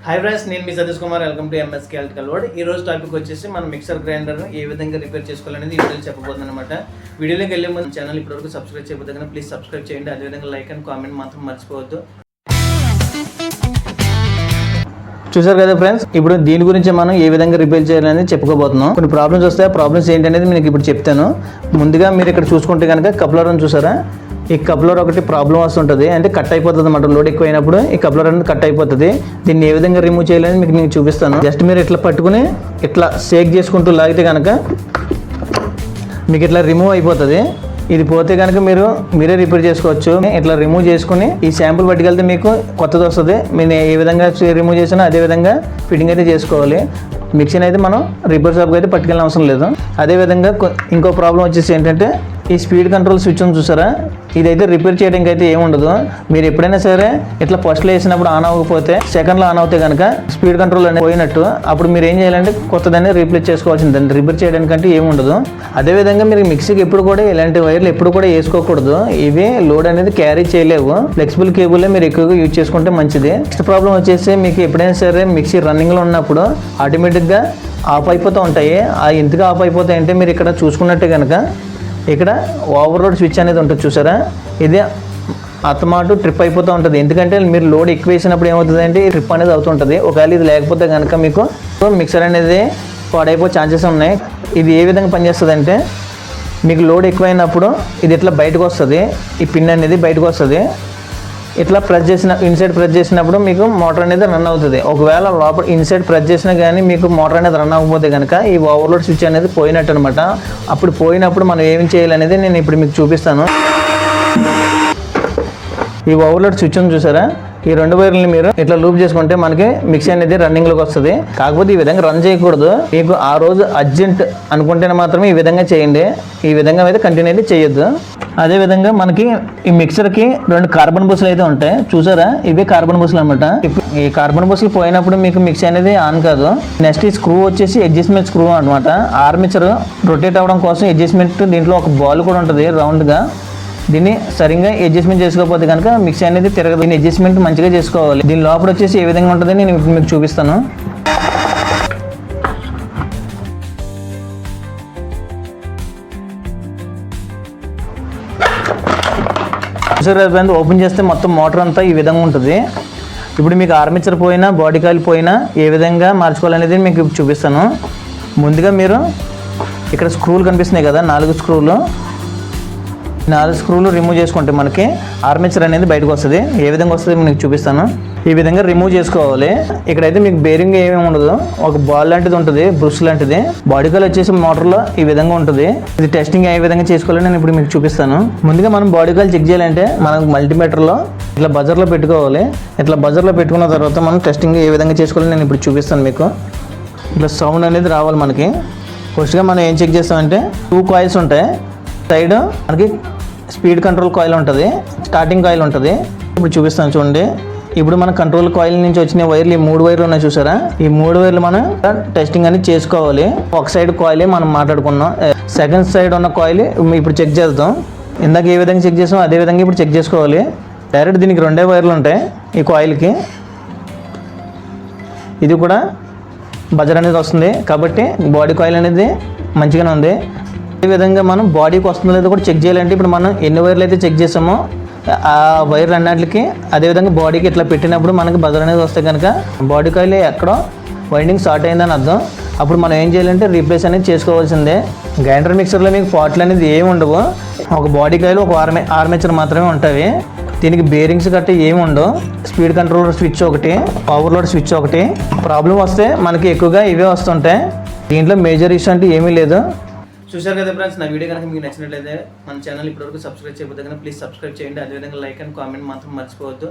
Hi friends, నేను మీ Satish Kumar. Welcome to MSK electrical world. ఈ రోజు టాపిక్ వచ్చేసి మనం మిక్సర్ గ్రైండర్ ఏ విధంగా రిపేర్ చేసుకోవాలనేది ఈ వీడియోలో చెప్పబోతున్నాను అనమాట. వీడియోలోకి వెళ్ళే ముందు ఛానల్ ఇప్పటివరకు సబ్స్క్రైబ్ చేయకపోతే కనుక ప్లీజ్ సబ్స్క్రైబ్ చేయండి. అదేవిధంగా లైక్ అండ్ కామెంట్ మాత్రం మర్చిపోవద్దు. చూసారు కదా ఫ్రెండ్స్, ఇప్పుడు దీని గురించి మనం ఏ విధంగా రిపేర్ చేయాలనేది చెప్పుకోబోతున్నాం. కొన్ని ప్రాబ్లమ్స్ వస్తాయి. ఆ ప్రాబ్లమ్స్ ఏంటనేది మీకు ఇప్పుడు చెప్తాను. ముందుగా మీరు ఇక్కడ చూసుకుంటే కనుక కప్లర్ అని చూసారా, ఈ కప్లర్ ఒకటి ప్రాబ్లం వస్తుంటుంది, అంటే కట్ అయిపోతుంది అన్నమాట. లోడ్ ఎక్కువైనప్పుడు ఈ కప్లర్ అనేది కట్ అయిపోతుంది. దీన్ని ఏ విధంగా రిమూవ్ చేయాలని మీకు నేను చూపిస్తాను. జస్ట్ మీరు ఇట్లా పట్టుకుని ఇట్లా షేక్ చేసుకుంటూ లాగితే కనుక మీకు ఇట్లా రిమూవ్ అయిపోతుంది. ఇది పోతే కనుక మీరే రిపేర్ చేసుకోవచ్చు. ఇట్లా రిమూవ్ చేసుకుని ఈ శాంపుల్ పట్టుకెళ్తే మీకు కొత్తది వస్తుంది. మీరు ఏ విధంగా రిమూవ్ చేసినా అదే విధంగా ఫిట్టింగ్ అయితే చేసుకోవాలి. మిక్సీని అయితే మనం రిపేర్ షాప్కి అయితే పట్టుకెళ్ళిన అవసరం లేదు. అదేవిధంగా ఇంకో ప్రాబ్లం వచ్చేసి ఏంటంటే, ఈ స్పీడ్ కంట్రోల్ స్విచ్ ఉంది చూసారా, ఇదైతే రిపేర్ చేయడానికి అయితే ఏముండదు. మీరు ఎప్పుడైనా సరే ఇట్లా ఫస్ట్లో వేసినప్పుడు ఆన్ అవ్వకపోతే సెకండ్లో ఆన్ అవుతే కనుక స్పీడ్ కంట్రోల్ అనేది పోయినట్టు. అప్పుడు మీరు ఏం చేయాలంటే కొత్తదాన్ని రీప్లేస్ చేసుకోవాల్సిందండి. రిపేర్ చేయడానికంటే ఏముండదు. అదేవిధంగా మీరు మిక్సీకి ఎప్పుడు కూడా ఇలాంటి వైర్లు ఎప్పుడు కూడా వేసుకోకూడదు. ఇవి లోడ్ అనేది క్యారీ చేయలేవు. ఫ్లెక్సిబుల్ కేబుల్ మీరు ఎక్కువగా యూజ్ చేసుకుంటే మంచిది. నెక్స్ట్ ప్రాబ్లం వచ్చేసి, మీకు ఎప్పుడైనా సరే మిక్సీ రన్నింగ్లో ఉన్నప్పుడు ఆటోమేటిక్గా ఆఫ్ అయిపోతూ ఉంటాయి. ఎందుకు ఆఫ్ అయిపోతాయి అంటే, మీరు ఇక్కడ చూసుకున్నట్టే కనుక ఇక్కడ ఓవర్లోడ్ స్విచ్ అనేది ఉంటుంది చూసారా, ఇది అత్తమాటు ట్రిప్ అయిపోతూ ఉంటుంది. ఎందుకంటే మీరు లోడ్ ఎక్కువ వేసినప్పుడు ఏమవుతుంది అంటే ఈ ట్రిప్ అనేది అవుతుంటుంది. ఒకవేళ ఇది లేకపోతే కనుక మీకు మిక్సర్ అనేది పాడైపోయే ఛాన్సెస్ ఉన్నాయి. ఇది ఏ విధంగా పనిచేస్తుంది అంటే, మీకు లోడ్ ఎక్కువైనప్పుడు ఇది ఇట్లా బయటకు వస్తుంది. ఈ పిన్ అనేది బయటకు వస్తుంది. ఇట్లా ఇన్సైడ్ ప్రెస్ చేసినప్పుడు మీకు మోటార్ అనేది రన్ అవుతుంది. ఒకవేళ లోపల ఇన్సైడ్ ప్రెస్ చేసినా కానీ మీకు మోటార్ అనేది రన్ అవ్వకపోతే కనుక ఈ ఓవర్లోడ్ స్విచ్ అనేది పోయినట్టు అనమాట. అప్పుడు పోయినప్పుడు మనం ఏం చేయాలనేది నేను ఇప్పుడు మీకు చూపిస్తాను. ఈ ఓవర్లోడ్ స్విచ్ ఉంది చూసారా, ఈ రెండు వైర్లని మీరు ఇట్లా లూప్ చేసుకుంటే మనకి మిక్సీ అనేది రన్నింగ్లోకి వస్తుంది. కాకపోతే ఈ విధంగా రన్ చేయకూడదు. మీకు ఆ రోజు అర్జెంట్ అనుకుంటేనే మాత్రమే ఈ విధంగా చేయండి. ఈ విధంగా అయితే కంటిన్యూ అయితే చేయొద్దు. అదేవిధంగా మనకి ఈ మిక్సర్కి రెండు కార్బన్ బుస్లు అయితే ఉంటాయి చూసారా, ఇవే కార్బన్ బుస్లు అనమాట. ఈ కార్బన్ బుస్లు పోయినప్పుడు మీకు మిక్సీ అనేది ఆన్ కాదు. నెక్స్ట్ ఈ స్క్రూ వచ్చేసి అడ్జస్ట్మెంట్ స్క్రూ అనమాట. ఆర్మేచర్ రొటేట్ అవ్వడం కోసం అడ్జస్ట్మెంట్, దీంట్లో ఒక బాల్ కూడా ఉంటుంది రౌండ్గా. దీన్ని సరిగ్గా అడ్జస్ట్మెంట్ చేసుకోకపోతే కనుక మిక్సీ అనేది తిరగదు. దీన్ని అడ్జస్ట్మెంట్ మంచిగా చేసుకోవాలి. దీని లోపల వచ్చేసి ఏ విధంగా ఉంటుంది నేను మీకు చూపిస్తాను. ఓపెన్ చేస్తే మొత్తం మోటార్ అంతా ఈ విధంగా ఉంటుంది. ఇప్పుడు మీకు ఆర్మేచర్ పోయినా బాడీ కాయిల్ పోయినా ఏ విధంగా మార్చుకోవాలనేది మీకు చూపిస్తాను. ముందుగా మీరు ఇక్కడ స్క్రూలు కనిపిస్తున్నాయి కదా, 4 స్క్రూలు. 4 స్క్రూలు రిమూవ్ చేసుకుంటే మనకి ఆర్మేచర్ అనేది బయటకు వస్తుంది. ఏ విధంగా వస్తుంది మీకు చూపిస్తాను. ఈ విధంగా రిమూవ్ చేసుకోవాలి. ఇక్కడైతే మీకు బేరింగ్ ఏమేమి ఉండదు, ఒక బాల్ లాంటిది ఉంటుంది, బ్రష్ లాంటిది. బాడీ కాయిల్ వచ్చేసి మోటార్లో ఈ విధంగా ఉంటుంది. ఇది టెస్టింగ్ ఏ విధంగా చేసుకోవాలని నేను ఇప్పుడు మీకు చూపిస్తాను. ముందుగా మనం బాడీ కాయిల్ చెక్ చేయాలంటే మనం మల్టీమీటర్లో ఇట్లా బజర్లో పెట్టుకోవాలి. ఇట్లా బజర్లో పెట్టుకున్న తర్వాత మనం టెస్టింగ్ ఏ విధంగా చేసుకోవాలని నేను ఇప్పుడు చూపిస్తాను మీకు. ఇట్లా సౌండ్ అనేది రావాలి మనకి. ఫస్ట్గా మనం ఏం చెక్ చేస్తామంటే 2 కాయిల్స్ ఉంటాయి. సైడ్ మనకి స్పీడ్ కంట్రోల్ కాయిల్ ఉంటుంది, స్టార్టింగ్ కాయిల్ ఉంటుంది. ఇప్పుడు చూపిస్తాను చూడండి. ఇప్పుడు మన కంట్రోల్ కాయిల్ నుంచి వచ్చిన వైర్లు, ఈ 3 వైర్లు ఉన్నాయి చూసారా, ఈ 3 వైర్లు మనం టెస్టింగ్ అనేది చేసుకోవాలి. ఒక సైడ్ కాయిలే మనం మాట్లాడుకున్నాం. సెకండ్ సైడ్ ఉన్న కాయిల్ ఇప్పుడు చెక్ చేద్దాం. ఇందాక ఏ విధంగా చెక్ చేసాం అదే విధంగా ఇప్పుడు చెక్ చేసుకోవాలి. డైరెక్ట్ దీనికి 2 వైర్లు ఉంటాయి ఈ కాయిల్కి. ఇది కూడా బజర్ అనేది వస్తుంది కాబట్టి బాడీ కాయిల్ అనేది మంచిగానే ఉంది. ఈ విధంగా మనం బాడీకి వస్తుందో లేదో కూడా చెక్ చేయాలంటే, ఇప్పుడు మనం ఎన్ని వైర్లు అయితే చెక్ చేసామో ఆ వైర్లు అన్నిటికి అదేవిధంగా బాడీకి ఇట్లా పెట్టినప్పుడు మనకి బజర్ అనేది వస్తే కనుక బాడీ కాయిల్ ఎక్కడో వైండింగ్ షార్ట్ అయిందని అర్థం. అప్పుడు మనం ఏం చేయాలంటే రీప్లేస్ అనేది చేసుకోవాల్సిందే. గ్రైండర్ మిక్సర్లో మీకు పార్ట్లు అనేది ఏమి ఉండవు. ఒక బాడీ కాయిల్, ఒక ఆర్మేచర్ మాత్రమే ఉంటాయి. దీనికి బేరింగ్స్ గట్రా ఏమి ఉండవు. స్పీడ్ కంట్రోలర్ స్విచ్ ఒకటి, ఓవర్లోడ్ స్విచ్ ఒకటి. ప్రాబ్లం వస్తే మనకి ఎక్కువగా ఇవే వస్తుంటాయి. దీంట్లో మేజర్ ఇష్యూ అంటే ఏమీ లేదు. చూశారు కదా ఫ్రెండ్స్, నా వీడియో కనుక మీకు నచ్చినట్లయితే మన ఛానల్ ఇప్పటివరకు సబ్స్క్రైబ్ చేయకపోతే కనుక ప్లీజ్ సబ్స్క్రైబ్ చేయండి. అదేవిధంగా లైక్ అండ్ కామెంట్ మాత్రం మర్చిపోవద్దు.